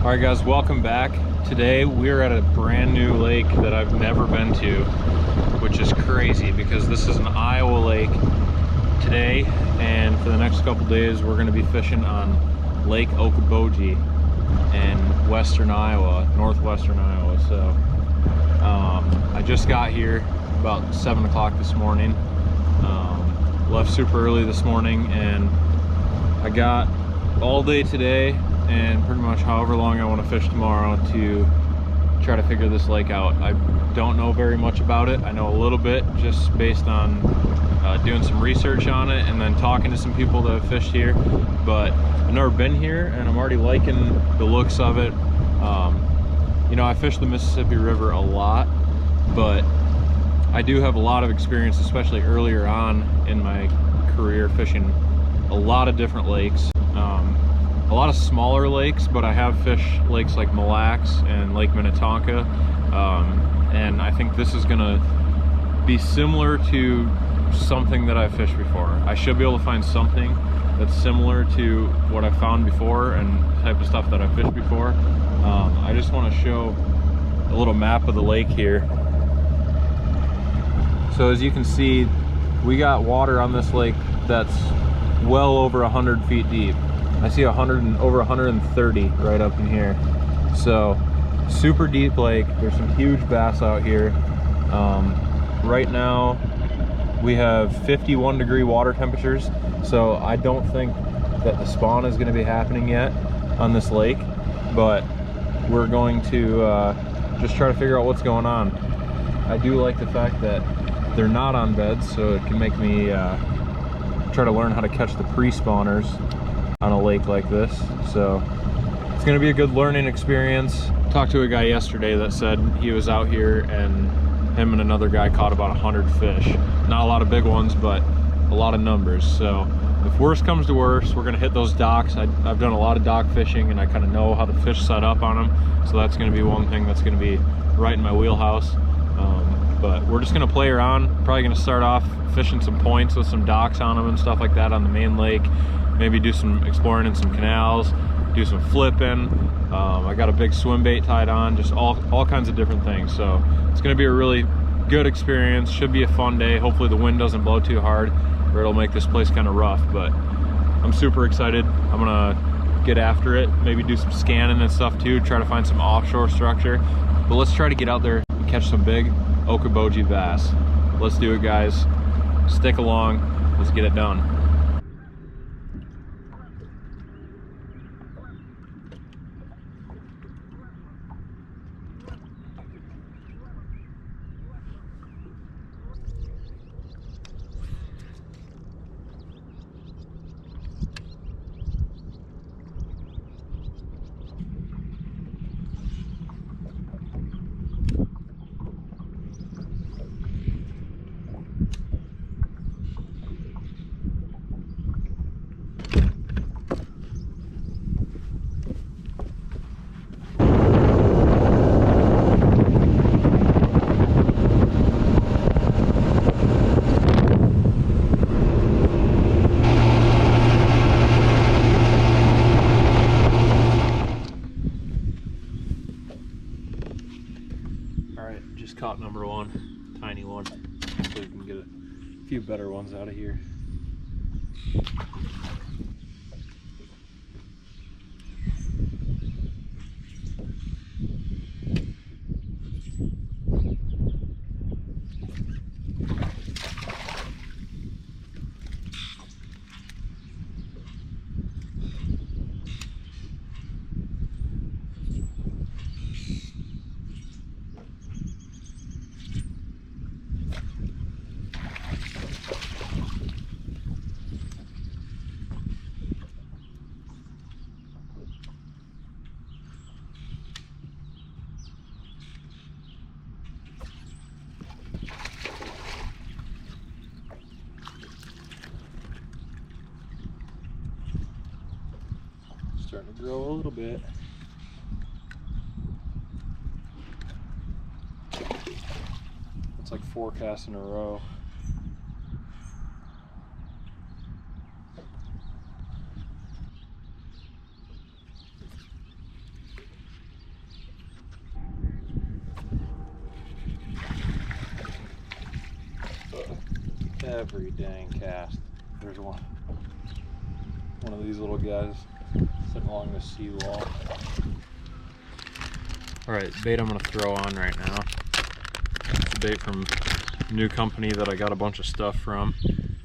All right guys, welcome back. Today we're at a brand new lake that I've never been to, which is crazy because this is an Iowa lake today, and for the next couple days we're going to be fishing on Lake Okoboji in western Iowa, northwestern Iowa. So I just got here about 7 o'clock this morning. Left super early this morning, and I got all day today and pretty much however long I want to fish tomorrow to try to figure this lake out. I don't know very much about it. I know a little bit just based on doing some research on it and then talking to some people that have fished here, but I've never been here and I'm already liking the looks of it. You know, I fish the Mississippi River a lot, but I do have a lot of experience, especially earlier on in my career, fishing a lot of different lakes. A lot of smaller lakes, but I have fished lakes like Mille Lacs and Lake Minnetonka, and I think this is gonna be similar to something that I've fished before. I should be able to find something that's similar to what I've found before and type of stuff that I've fished before. I just want to show a little map of the lake here. So as you can see, we got water on this lake that's well over 100 feet deep. I see over 130 right up in here. So super deep lake. There's some huge bass out here. Right now we have 51-degree water temperatures, so I don't think that the spawn is going to be happening yet on this lake, but we're going to just try to figure out what's going on. I do like the fact that they're not on beds, so it can make me try to learn how to catch the pre-spawners on a lake like this. So it's going to be a good learning experience. Talked to a guy yesterday that said he was out here and him and another guy caught about 100 fish. Not a lot of big ones, but a lot of numbers. So if worst comes to worst, we're going to hit those docks. I've done a lot of dock fishing and I kind of know how the fish set up on them, so that's going to be one thing that's going to be right in my wheelhouse. But we're just going to play around. Probably going to start off fishing some points with some docks on them and stuff like that on the main lake. Maybe do some exploring in some canals, do some flipping. I got a big swim bait tied on, just all kinds of different things. So it's going to be a really good experience. Should be a fun day. Hopefully the wind doesn't blow too hard or it'll make this place kind of rough, but I'm super excited. I'm going to get after it, maybe do some scanning and stuff too, try to find some offshore structure. But let's try to get out there and catch some big Okoboji bass. Let's do it, guys. Stick along. Let's get it done. Just caught number one, tiny one. Hopefully we can get a few better ones out of here. Starting to grow a little bit. It's like 4 casts in a row. every dang cast. There's one of these little guys sitting along the seawall. All right, bait I'm gonna throw on right now. It's a bait from a new company that I got a bunch of stuff from,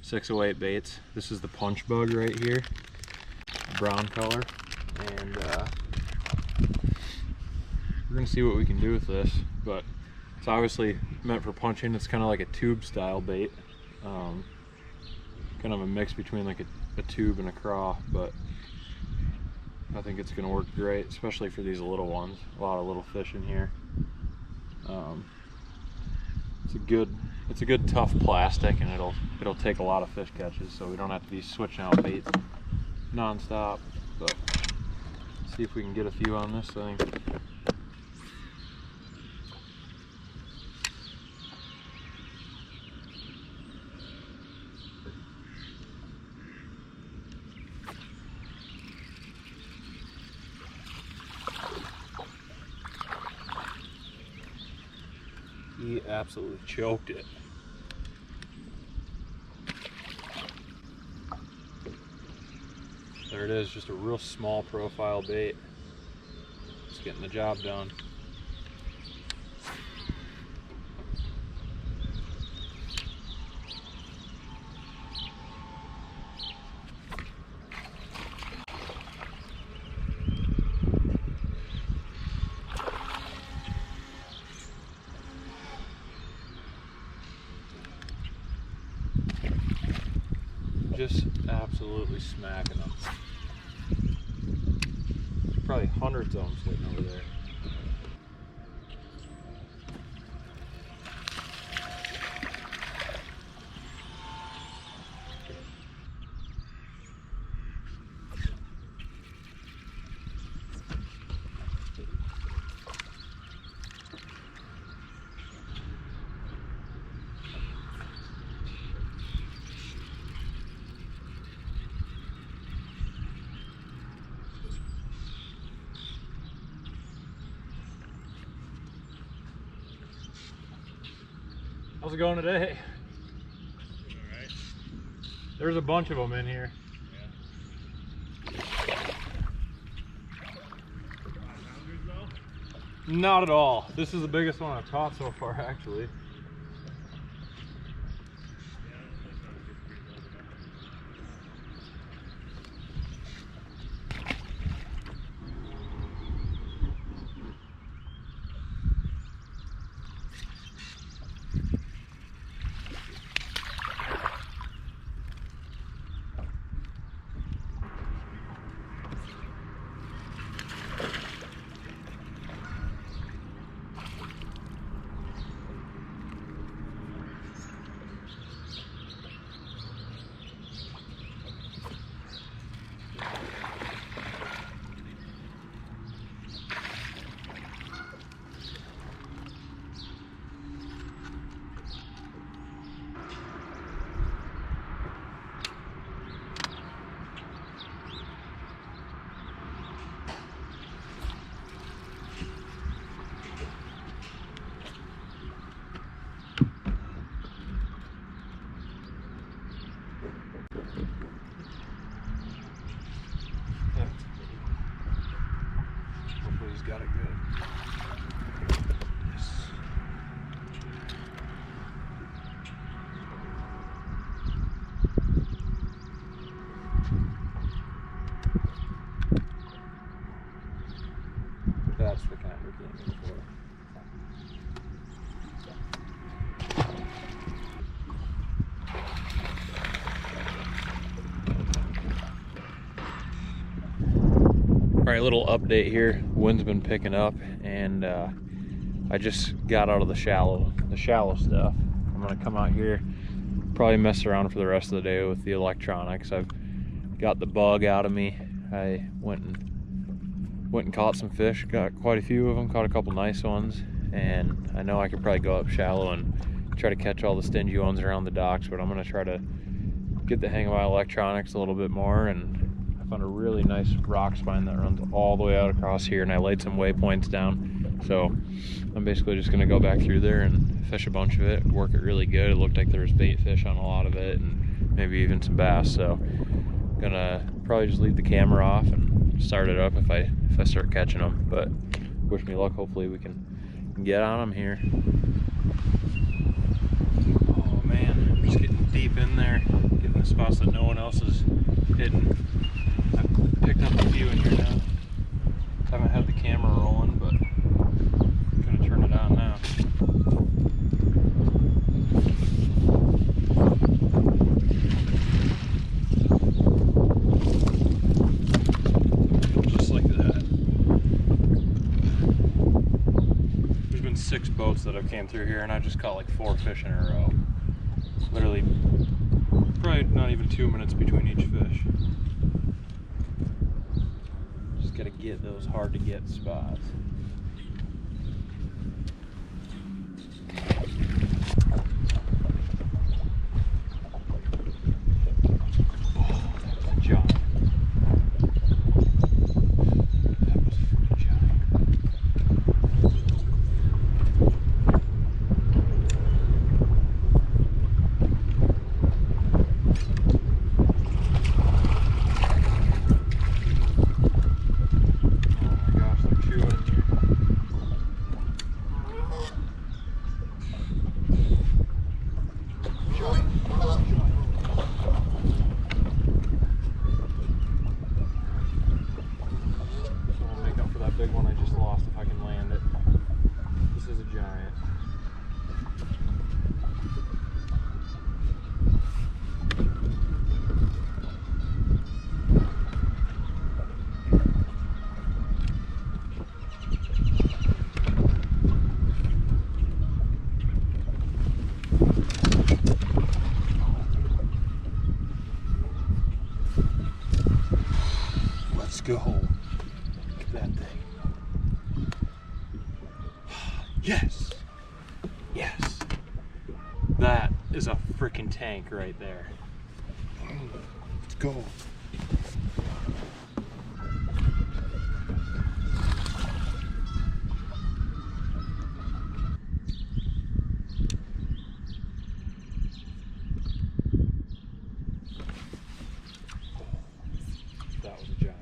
608 Baits. This is the punch bug right here, brown color, and we're gonna see what we can do with this. But it's obviously meant for punching. It's kind of like a tube style bait, kind of a mix between like a tube and a craw, but I think it's gonna work great, especially for these little ones. A lot of little fish in here. It's a good tough plastic, and it'll take a lot of fish catches, so we don't have to be switching out baits non-stop. But see if we can get a few on this thing. He absolutely choked it. There it is, just a real small profile bait. It's getting the job done. Just absolutely smacking them. Probably hundreds of them sitting over there. How's it going today? All right. There's a bunch of them in here. Yeah. 5-pounders though? Not at all. This is the biggest one I've caught so far, actually. Yeah, that sounds good. Pretty low enough. Hopefully he's got it good. Yes. That's the kind we're aiming for. All right, little update here. Wind's been picking up, and I just got out of the shallow stuff. I'm gonna come out here, probably mess around for the rest of the day with the electronics. I've got the bug out of me. I went and caught some fish, got quite a few of them, caught a couple nice ones, and I know I could probably go up shallow and try to catch all the stingy ones around the docks, but I'm gonna try to get the hang of my electronics a little bit more. And I found a really nice rock spine that runs all the way out across here, and I laid some waypoints down So I'm basically just gonna go back through there and fish a bunch of it, work it really good. It looked like there was bait fish on a lot of it and maybe even some bass. So gonna probably just leave the camera off and start it up if I start catching them. But wish me luck. Hopefully we can get on them here. Oh man, I'm just getting deep in there, getting the spots that no one else is hitting. I've picked up a few in here now. Haven't had the camera rolling, but I'm gonna turn it on now. Just like that. There's been 6 boats that have came through here, and I just caught like 4 fish in a row. Literally, probably not even 2 minutes between each fish. Just gotta get those hard to get spots. Big one I just lost if I can land it. This is a giant. Let's go. Look at that thing. Yes! Yes! That is a freaking tank right there. Let's go. That was a giant.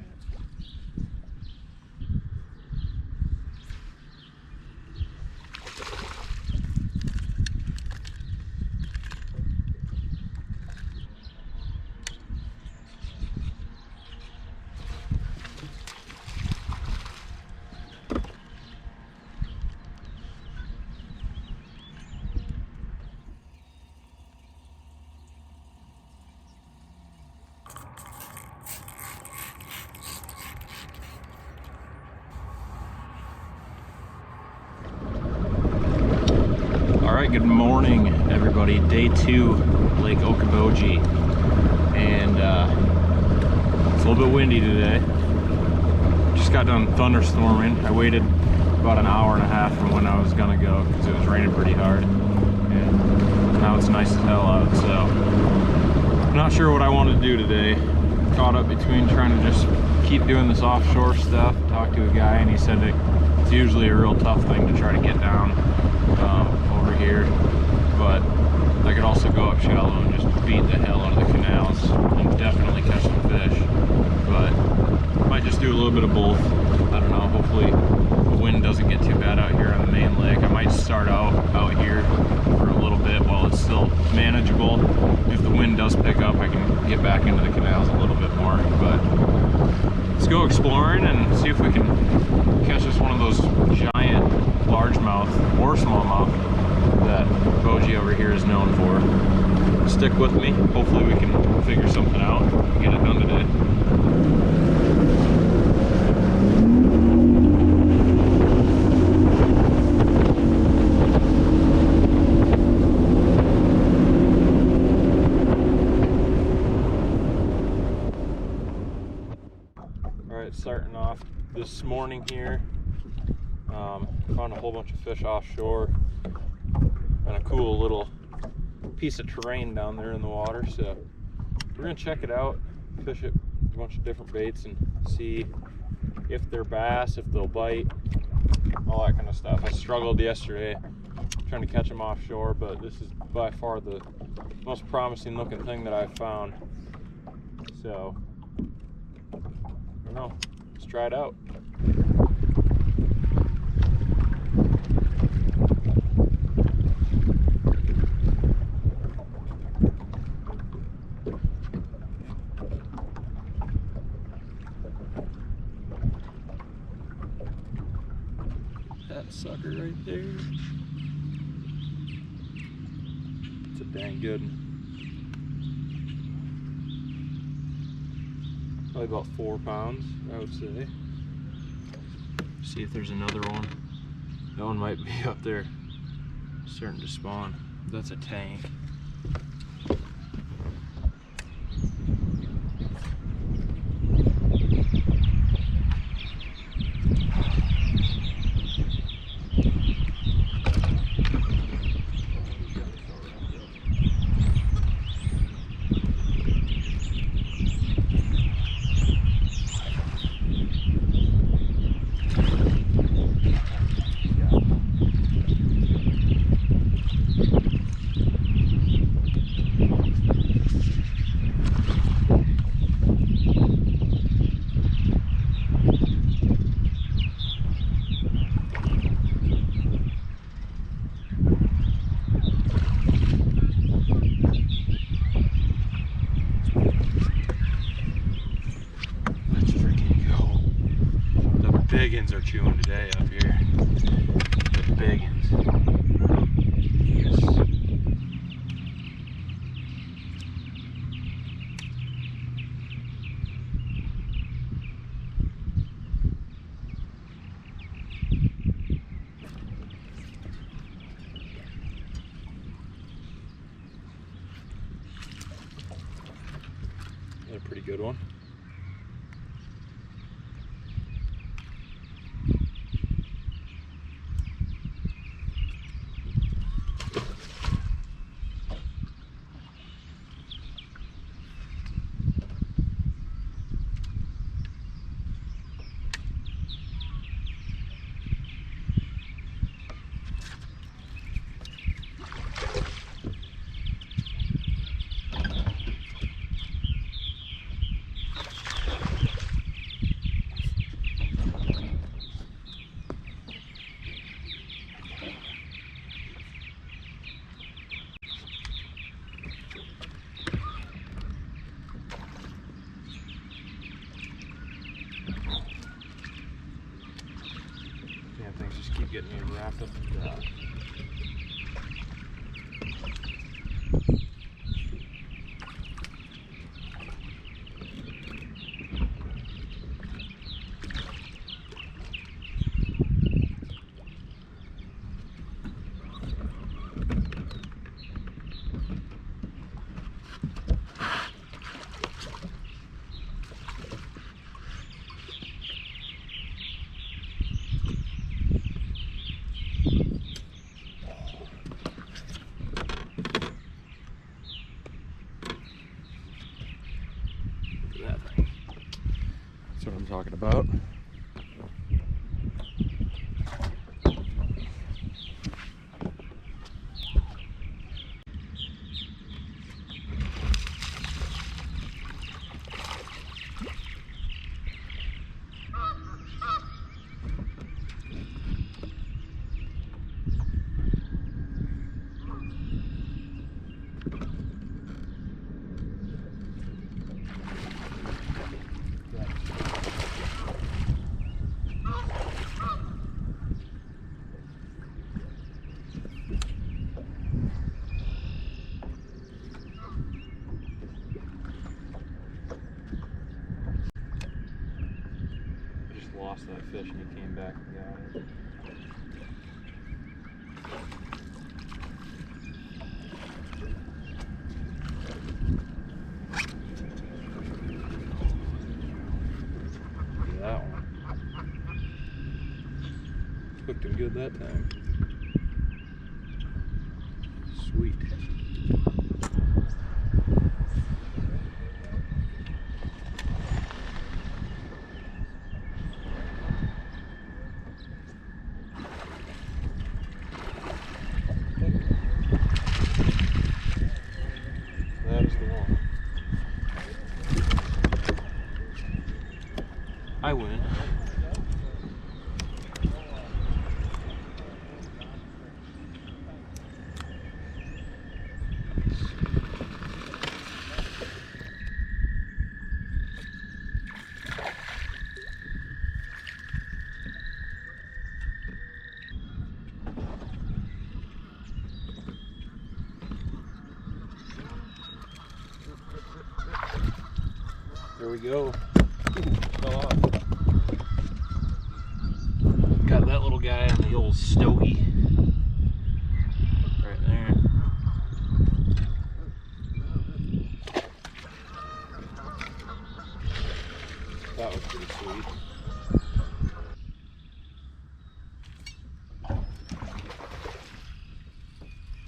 Alright, good morning everybody. Day 2, Lake Okoboji. And it's a little bit windy today. Just got done thunderstorming. I waited about an hour and a half from when I was gonna go because it was raining pretty hard. And now it's nice as hell out, so I'm not sure what I want to do today. Caught up between trying to just keep doing this offshore stuff. Talked to a guy and he said that it's usually a real tough thing to try to get down over here, but I could also go up shallow and just beat the hell out of the canals and definitely catch some fish. But might just do a little bit of both. I don't know, hopefully the wind doesn't get too bad out here on the main lake. I might start out here for a little bit while it's still manageable. If the wind does pick up, I can get back into the canals a little bit more. But let's go exploring and see if we can catch us one of those giant largemouth or smallmouth that Boji over here is known for. Stick with me. Hopefully we can figure something out and get it done today. Alright, starting off this morning here. Found a whole bunch of fish offshore and a cool little piece of terrain down there in the water, so we're gonna check it out, fish it with a bunch of different baits and see if they're bass, if they'll bite, all that kind of of stuff. I struggled yesterday trying to catch them offshore, but this is by far the most promising looking thing that I've found. So, I don't know, let's try it out. That sucker right there. It's a dang good one. Probably about 4 pounds, I would say. See if there's another one. That one might be up there starting to spawn. That's a tank. Biggins are chewing today up here. The biggins. Yes. They're a pretty good one. Damn things just keep getting me wrapped up in that. That's what I'm talking about. Lost that fish and he came back and got it. Look at that one. Hooked him good that time. Sweet. Here we go. Fell off. Got that little guy on the old stogie. Right there. That was pretty sweet.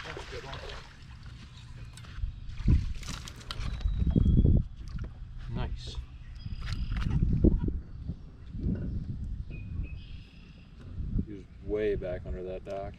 That's a good one. Nice. He was way back under that dock.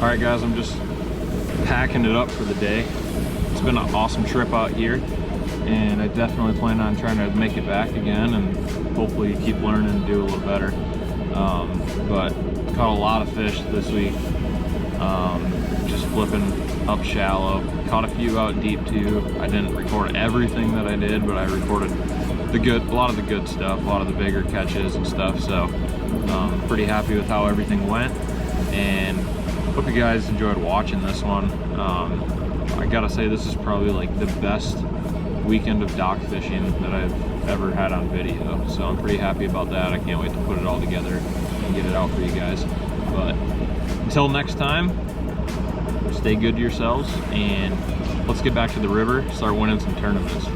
All right, guys, I'm just packing it up for the day. It's been an awesome trip out here, and I definitely plan on trying to make it back again and hopefully keep learning and do a little better. But caught a lot of fish this week, just flipping up shallow. Caught a few out deep too. I didn't record everything that I did, but I recorded a lot of the good stuff, a lot of the bigger catches and stuff. So pretty happy with how everything went, and hope you guys enjoyed watching this one. I gotta say, this is probably like the best weekend of dock fishing that I've ever had on video, so I'm pretty happy about that. I can't wait to put it all together and get it out for you guys. But until next time, stay good to yourselves, and let's get back to the river, start winning some tournaments.